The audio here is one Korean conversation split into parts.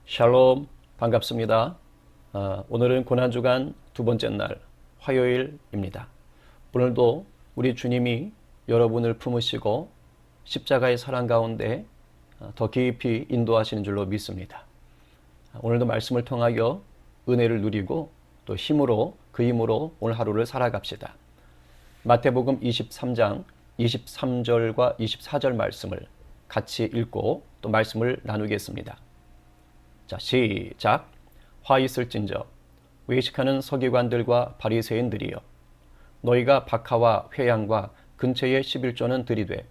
샬롬, 반갑습니다. 오늘은 고난주간 두 번째 날 화요일입니다. 오늘도 우리 주님이 여러분을 품으시고 십자가의 사랑 가운데 더 깊이 인도하시는 줄로 믿습니다. 오늘도 말씀을 통하여 은혜를 누리고 또 그 힘으로 오늘 하루를 살아갑시다. 마태복음 23장 23절과 24절 말씀을 같이 읽고 또 말씀을 나누겠습니다. 자, 시작. 화 있을진저 외식하는 서기관들과 바리새인들이여, 너희가 박하와 회양과 근처의 11조는 들이되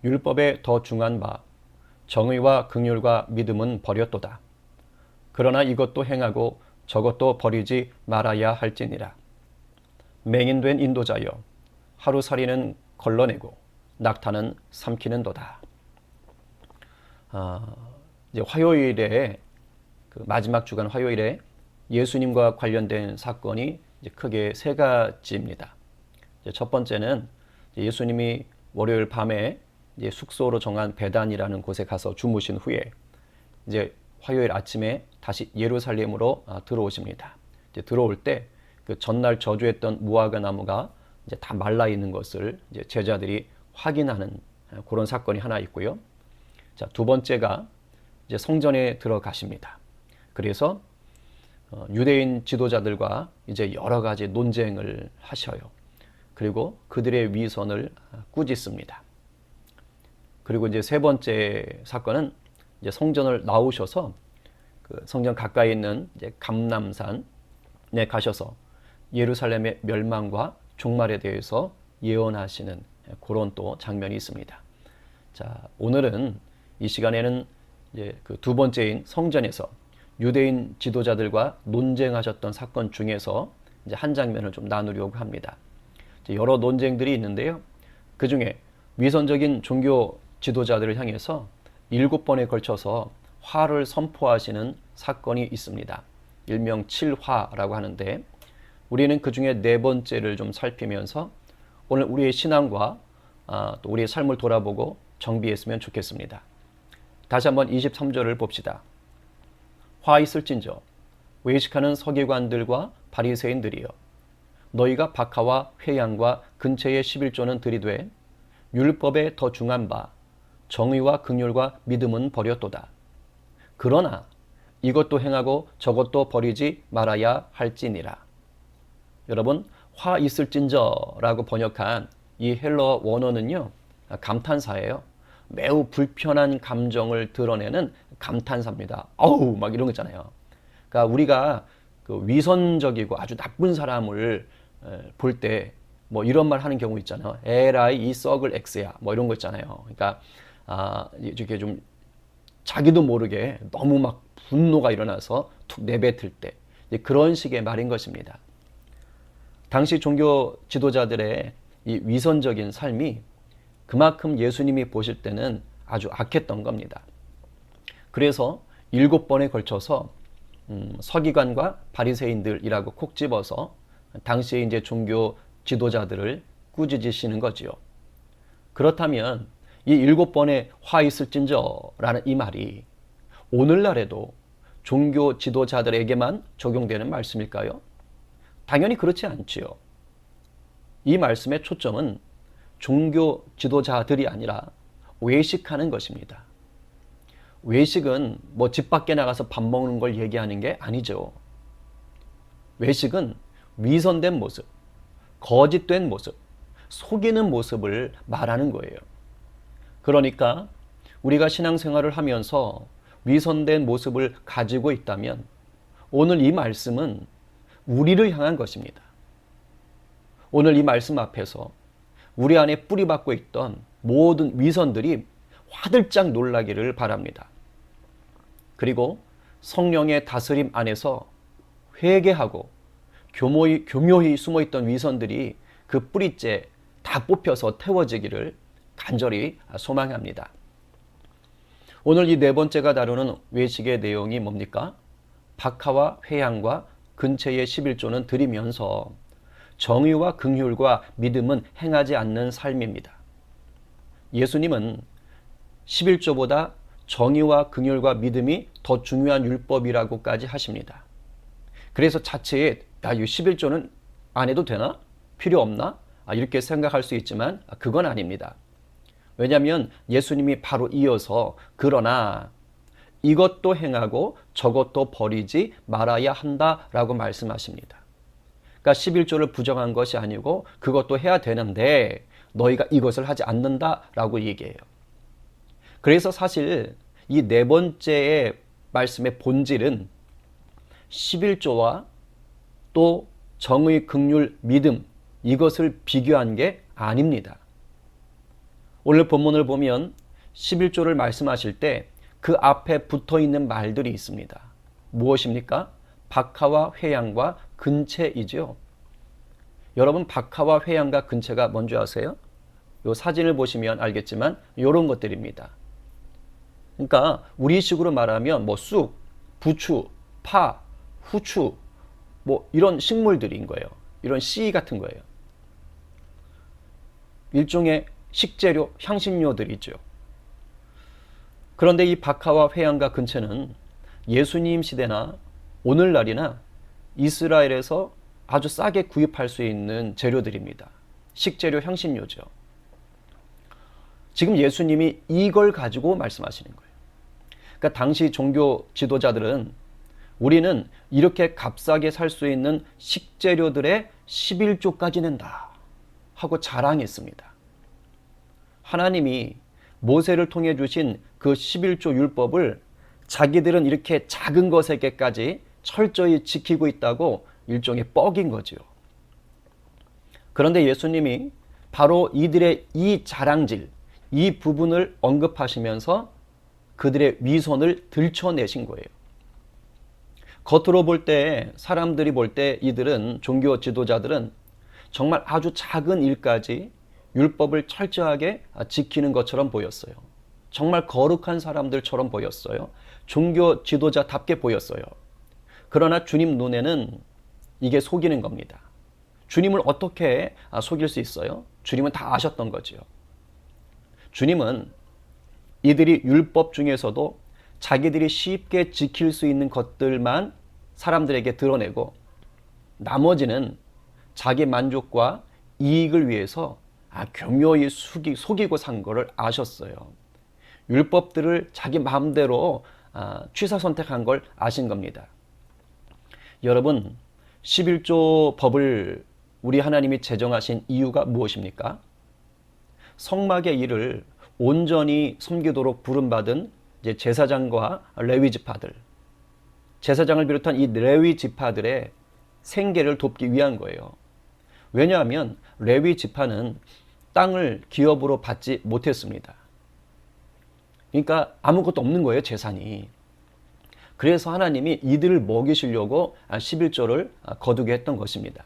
율법에 더 중한 바 정의와 긍휼과 믿음은 버렸도다. 그러나 이것도 행하고 저것도 버리지 말아야 할지니라. 맹인된 인도자여, 하루살이는 걸러내고 낙타는 삼키는도다. 이제 화요일에 마지막 주간 화요일에 예수님과 관련된 사건이 이제 크게 세 가지입니다. 첫 번째는 예수님이 월요일 밤에 이제 숙소로 정한 베단이라는 곳에 가서 주무신 후에 이제 화요일 아침에 다시 예루살렘으로 들어오십니다. 이제 들어올 때 그 전날 저주했던 무화과 나무가 이제 다 말라 있는 것을 이제 제자들이 확인하는 그런 사건이 하나 있고요. 자, 두 번째가 이제 성전에 들어가십니다. 그래서 유대인 지도자들과 이제 여러 가지 논쟁을 하셔요. 그리고 그들의 위선을 꾸짖습니다. 그리고 이제 세 번째 사건은 이제 성전을 나오셔서 그 성전 가까이 있는 이제 감람산에 가셔서 예루살렘의 멸망과 종말에 대해서 예언하시는 그런 또 장면이 있습니다. 자, 오늘은 이 시간에는 이제 그 두 번째인 성전에서 유대인 지도자들과 논쟁하셨던 사건 중에서 이제 한 장면을 좀 나누려고 합니다. 여러 논쟁들이 있는데요. 그 중에 위선적인 종교 지도자들을 향해서 7번에 걸쳐서 화를 선포하시는 사건이 있습니다. 일명 7화라고 하는데 우리는 그 중에 네 번째를 좀 살피면서 오늘 우리의 신앙과 또 우리의 삶을 돌아보고 정비했으면 좋겠습니다. 다시 한번 23절을 봅시다. 화 있을진저 외식하는 서기관들과 바리새인들이여, 너희가 박하와 회양과 근처의 11조는 들이되 율법에 더 중한 바 정의와 긍휼과 믿음은 버렸도다. 그러나 이것도 행하고 저것도 버리지 말아야 할지니라. 여러분, 화 있을진저라고 번역한 이 헬러 원어는요, 감탄사예요. 매우 불편한 감정을 드러내는 감탄사입니다. 어우, 막 이런 거 있잖아요. 그러니까 우리가 그 위선적이고 아주 나쁜 사람을 볼 때 뭐 이런 말 하는 경우 있잖아요. 에라이 이 썩을 X야. 뭐 이런 거 있잖아요. 그러니까 이렇게 좀 자기도 모르게 너무 막 분노가 일어나서 툭 내뱉을 때 그런 식의 말인 것입니다. 당시 종교 지도자들의 이 위선적인 삶이 그만큼 예수님이 보실 때는 아주 악했던 겁니다. 그래서 7번에 걸쳐서 서기관과 바리새인들이라고 콕 집어서 당시에 이제 종교 지도자들을 꾸짖으시는 거지요. 그렇다면 이 7번의 화 있을진저라는 이 말이 오늘날에도 종교 지도자들에게만 적용되는 말씀일까요? 당연히 그렇지 않지요. 이 말씀의 초점은 종교 지도자들이 아니라 외식하는 것입니다. 외식은 뭐 집 밖에 나가서 밥 먹는 걸 얘기하는 게 아니죠. 외식은 위선된 모습, 거짓된 모습, 속이는 모습을 말하는 거예요. 그러니까 우리가 신앙생활을 하면서 위선된 모습을 가지고 있다면 오늘 이 말씀은 우리를 향한 것입니다. 오늘 이 말씀 앞에서 우리 안에 뿌리박고 있던 모든 위선들이 화들짝 놀라기를 바랍니다. 그리고 성령의 다스림 안에서 회개하고 교묘히 숨어있던 위선들이 그 뿌리째 다 뽑혀서 태워지기를 간절히 소망합니다. 오늘 이 네 번째가 다루는 외식의 내용이 뭡니까? 박하와 회양과 근처의 11조는 드리면서 정의와 긍휼과 믿음은 행하지 않는 삶입니다. 예수님은 11조보다 정의와 긍휼과 믿음이 더 중요한 율법이라고까지 하십니다. 그래서 자칫 이 11조는 안 해도 되나? 필요 없나? 이렇게 생각할 수 있지만 그건 아닙니다. 왜냐하면 예수님이 바로 이어서 그러나 이것도 행하고 저것도 버리지 말아야 한다라고 말씀하십니다. 그러니까 11조를 부정한 것이 아니고 그것도 해야 되는데 너희가 이것을 하지 않는다라고 얘기해요. 그래서 사실 이 네 번째의 말씀의 본질은 11조와 또 정의, 긍휼, 믿음 이것을 비교한 게 아닙니다. 오늘 본문을 보면 11조를 말씀하실 때 그 앞에 붙어 있는 말들이 있습니다. 무엇입니까? 박하와 회양과 근체이죠. 여러분 박하와 회양과 근체가 뭔지 아세요? 이 사진을 보시면 알겠지만 이런 것들입니다. 그러니까 우리식으로 말하면 뭐 쑥, 부추, 파, 후추 뭐 이런 식물들인 거예요. 이런 씨 같은 거예요. 일종의 식재료, 향신료들이죠. 그런데 이 박하와 회양과 근체는 예수님 시대나 오늘날이나 이스라엘에서 아주 싸게 구입할 수 있는 재료들입니다. 식재료, 향신료죠. 지금 예수님이 이걸 가지고 말씀하시는 거예요. 그러니까 당시 종교 지도자들은 우리는 이렇게 값싸게 살 수 있는 식재료들의 11조까지 낸다 하고 자랑했습니다. 하나님이 모세를 통해 주신 그 11조 율법을 자기들은 이렇게 작은 것에게까지 철저히 지키고 있다고 일종의 뻑인 거죠. 그런데 예수님이 바로 이들의 이 자랑질, 이 부분을 언급하시면서 그들의 위선을 들춰내신 거예요. 겉으로 볼 때, 사람들이 볼 때 이들은, 종교 지도자들은 정말 아주 작은 일까지 율법을 철저하게 지키는 것처럼 보였어요. 정말 거룩한 사람들처럼 보였어요. 종교 지도자답게 보였어요. 그러나 주님 눈에는 이게 속이는 겁니다. 주님을 어떻게 속일 수 있어요? 주님은 다 아셨던 거죠. 주님은 이들이 율법 중에서도 자기들이 쉽게 지킬 수 있는 것들만 사람들에게 드러내고 나머지는 자기 만족과 이익을 위해서 교묘히 속이고 산 거를 아셨어요. 율법들을 자기 마음대로 취사 선택한 걸 아신 겁니다. 여러분, 11조 법을 우리 하나님이 제정하신 이유가 무엇입니까? 성막의 일을 온전히 섬기도록 부름받은 이제 제사장과 레위 지파들, 제사장을 비롯한 이 레위 지파들의 생계를 돕기 위한 거예요. 왜냐하면 레위 지파는 땅을 기업으로 받지 못했습니다. 그러니까 아무것도 없는 거예요, 재산이. 그래서 하나님이 이들을 먹이시려고 11조를 거두게 했던 것입니다.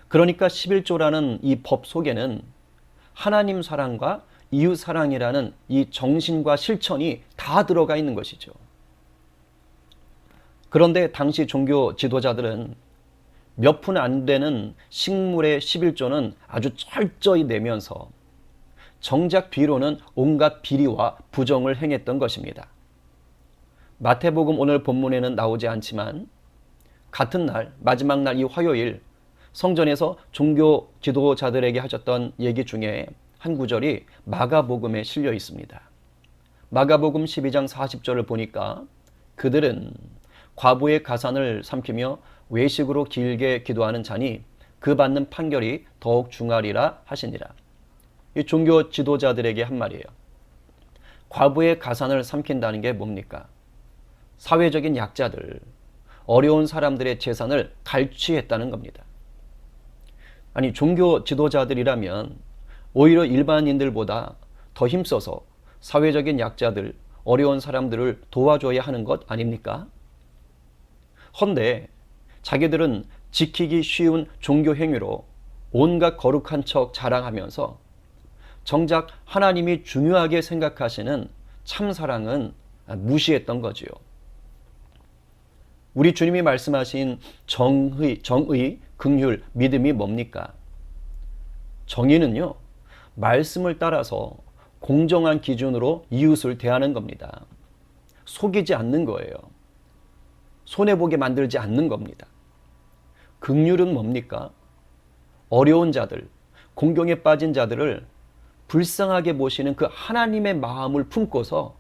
그러니까 11조라는 이 법 속에는 하나님 사랑과 이웃 사랑이라는 이 정신과 실천이 다 들어가 있는 것이죠. 그런데 당시 종교 지도자들은 몇 푼 안 되는 식물의 11조는 아주 철저히 내면서 정작 뒤로는 온갖 비리와 부정을 행했던 것입니다. 마태복음 오늘 본문에는 나오지 않지만 같은 날, 마지막 날 이 화요일 성전에서 종교 지도자들에게 하셨던 얘기 중에 한 구절이 마가복음에 실려 있습니다. 마가복음 12장 40절을 보니까 그들은 과부의 가산을 삼키며 외식으로 길게 기도하는 자니 그 받는 판결이 더욱 중하리라 하시니라. 이 종교 지도자들에게 한 말이에요. 과부의 가산을 삼킨다는 게 뭡니까? 사회적인 약자들, 어려운 사람들의 재산을 갈취했다는 겁니다. 아니, 종교 지도자들이라면 오히려 일반인들보다 더 힘써서 사회적인 약자들, 어려운 사람들을 도와줘야 하는 것 아닙니까? 헌데 자기들은 지키기 쉬운 종교 행위로 온갖 거룩한 척 자랑하면서 정작 하나님이 중요하게 생각하시는 참사랑은 무시했던 거지요. 우리 주님이 말씀하신 정의, 긍휼, 믿음이 뭡니까? 정의는요, 말씀을 따라서 공정한 기준으로 이웃을 대하는 겁니다. 속이지 않는 거예요. 손해보게 만들지 않는 겁니다. 긍휼은 뭡니까? 어려운 자들, 공경에 빠진 자들을 불쌍하게 보시는 그 하나님의 마음을 품고서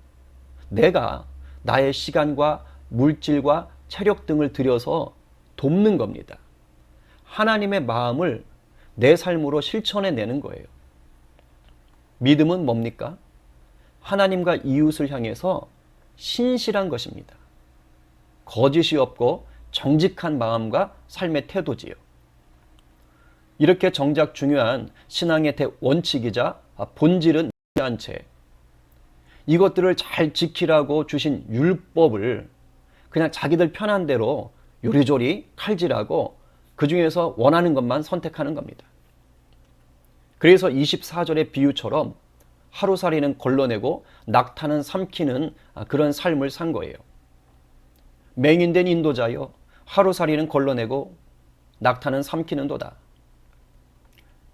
내가 나의 시간과 물질과 체력 등을 들여서 돕는 겁니다. 하나님의 마음을 내 삶으로 실천해내는 거예요. 믿음은 뭡니까? 하나님과 이웃을 향해서 신실한 것입니다. 거짓이 없고 정직한 마음과 삶의 태도지요. 이렇게 정작 중요한 신앙의 대원칙이자 본질은 한 채 이것들을 잘 지키라고 주신 율법을 그냥 자기들 편한 대로 요리조리 칼질하고 그 중에서 원하는 것만 선택하는 겁니다. 그래서 24절의 비유처럼 하루살이는 걸러내고 낙타는 삼키는 그런 삶을 산 거예요. 맹인된 인도자여 하루살이는 걸러내고 낙타는 삼키는도다.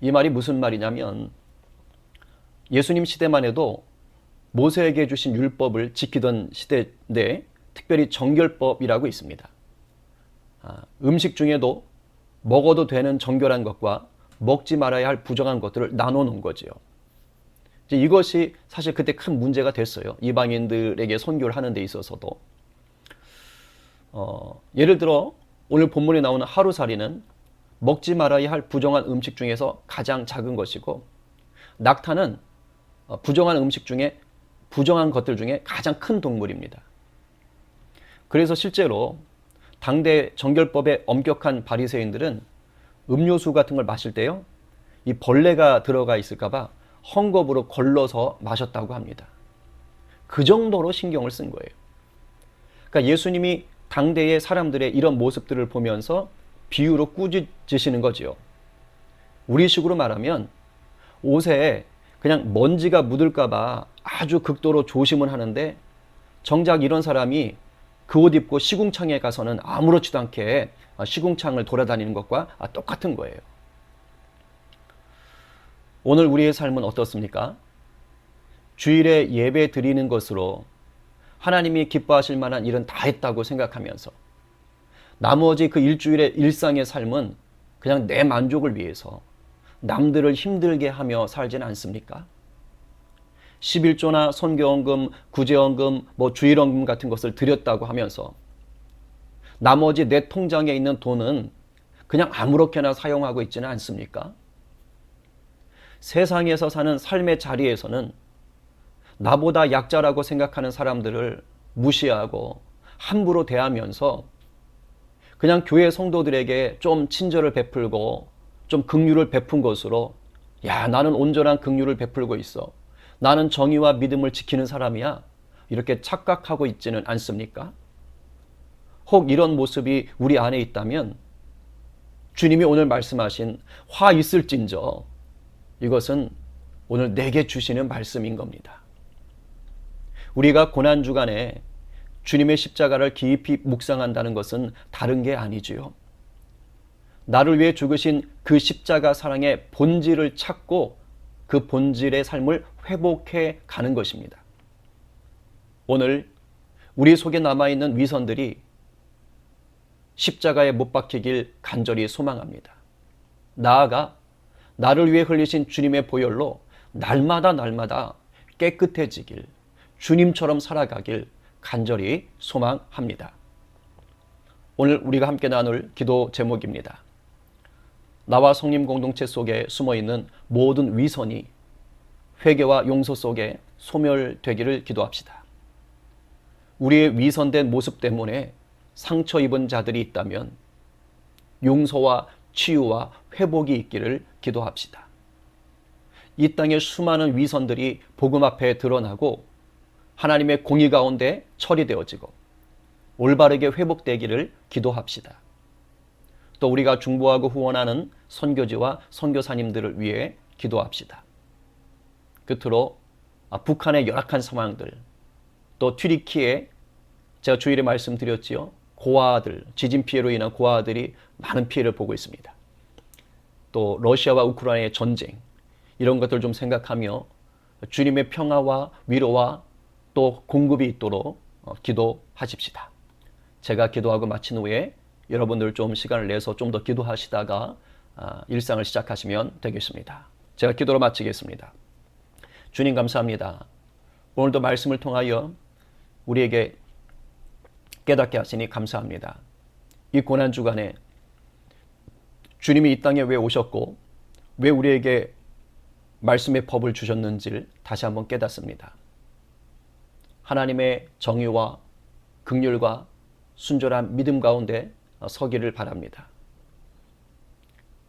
이 말이 무슨 말이냐면 예수님 시대만 해도 모세에게 주신 율법을 지키던 시대인데 특별히 정결법이라고 있습니다. 음식 중에도 먹어도 되는 정결한 것과 먹지 말아야 할 부정한 것들을 나눠 놓은 거지요. 이것이 사실 그때 큰 문제가 됐어요. 이방인들에게 선교를 하는 데 있어서도. 예를 들어 오늘 본문에 나오는 하루살이는 먹지 말아야 할 부정한 음식 중에서 가장 작은 것이고 낙타는 부정한 음식 중에 부정한 것들 중에 가장 큰 동물입니다. 그래서 실제로 당대 정결법의 엄격한 바리새인들은 음료수 같은 걸 마실 때요, 이 벌레가 들어가 있을까 봐 헝겊으로 걸러서 마셨다고 합니다. 그 정도로 신경을 쓴 거예요. 그러니까 예수님이 당대의 사람들의 이런 모습들을 보면서 비유로 꾸짖으시는 거지요. 우리식으로 말하면 옷에 그냥 먼지가 묻을까 봐 아주 극도로 조심은 하는데 정작 이런 사람이 그 옷 입고 시궁창에 가서는 아무렇지도 않게 시궁창을 돌아다니는 것과 똑같은 거예요. 오늘 우리의 삶은 어떻습니까? 주일에 예배 드리는 것으로 하나님이 기뻐하실 만한 일은 다 했다고 생각하면서 나머지 그 일주일의 일상의 삶은 그냥 내 만족을 위해서 남들을 힘들게 하며 살지는 않습니까? 11조나 선교헌금, 구제헌금, 주일헌금 같은 것을 드렸다고 하면서 나머지 내 통장에 있는 돈은 그냥 아무렇게나 사용하고 있지는 않습니까? 세상에서 사는 삶의 자리에서는 나보다 약자라고 생각하는 사람들을 무시하고 함부로 대하면서 그냥 교회 성도들에게 좀 친절을 베풀고 좀 긍휼을 베푼 것으로 야, 나는 온전한 긍휼을 베풀고 있어. 나는 정의와 믿음을 지키는 사람이야. 이렇게 착각하고 있지는 않습니까? 혹 이런 모습이 우리 안에 있다면 주님이 오늘 말씀하신 화 있을진저 이것은 오늘 내게 주시는 말씀인 겁니다. 우리가 고난주간에 주님의 십자가를 깊이 묵상한다는 것은 다른 게 아니지요. 나를 위해 죽으신 그 십자가 사랑의 본질을 찾고 그 본질의 삶을 회복해 가는 것입니다. 오늘 우리 속에 남아있는 위선들이 십자가에 못 박히길 간절히 소망합니다. 나아가 나를 위해 흘리신 주님의 보혈로 날마다 깨끗해지길, 주님처럼 살아가길 간절히 소망합니다. 오늘 우리가 함께 나눌 기도 제목입니다. 나와 성림 공동체 속에 숨어있는 모든 위선이 회개와 용서 속에 소멸되기를 기도합시다. 우리의 위선된 모습 때문에 상처 입은 자들이 있다면 용서와 치유와 회복이 있기를 기도합시다. 이 땅의 수많은 위선들이 복음 앞에 드러나고 하나님의 공의 가운데 처리되어지고 올바르게 회복되기를 기도합시다. 또 우리가 중보하고 후원하는 선교지와 선교사님들을 위해 기도합시다. 끝으로 북한의 열악한 상황들, 또 튀르키예, 제가 주일에 말씀드렸지요. 고아들, 지진 피해로 인한 고아들이 많은 피해를 보고 있습니다. 또 러시아와 우크라이나의 전쟁, 이런 것들 좀 생각하며 주님의 평화와 위로와 또 공급이 있도록 기도하십시다. 제가 기도하고 마친 후에 여러분들 좀 시간을 내서 좀 더 기도하시다가 일상을 시작하시면 되겠습니다. 제가 기도로 마치겠습니다. 주님 감사합니다. 오늘도 말씀을 통하여 우리에게 깨닫게 하시니 감사합니다. 이 고난주간에 주님이 이 땅에 왜 오셨고 왜 우리에게 말씀의 법을 주셨는지를 다시 한번 깨닫습니다. 하나님의 정의와 긍휼과 순전한 믿음 가운데 서기를 바랍니다.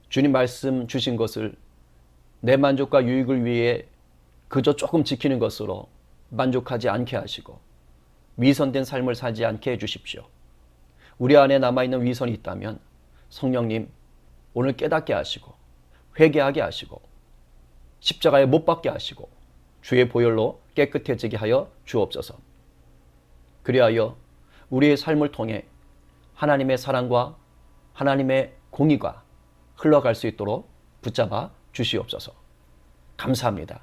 주님 말씀 주신 것을 내 만족과 유익을 위해 그저 조금 지키는 것으로 만족하지 않게 하시고 위선된 삶을 살지 않게 해주십시오. 우리 안에 남아있는 위선이 있다면 성령님 오늘 깨닫게 하시고 회개하게 하시고 십자가에 못 박게 하시고 주의 보혈로 깨끗해지게 하여 주옵소서. 그리하여 우리의 삶을 통해 하나님의 사랑과 하나님의 공의가 흘러갈 수 있도록 붙잡아 주시옵소서. 감사합니다.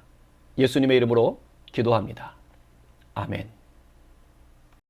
예수님의 이름으로 기도합니다. 아멘.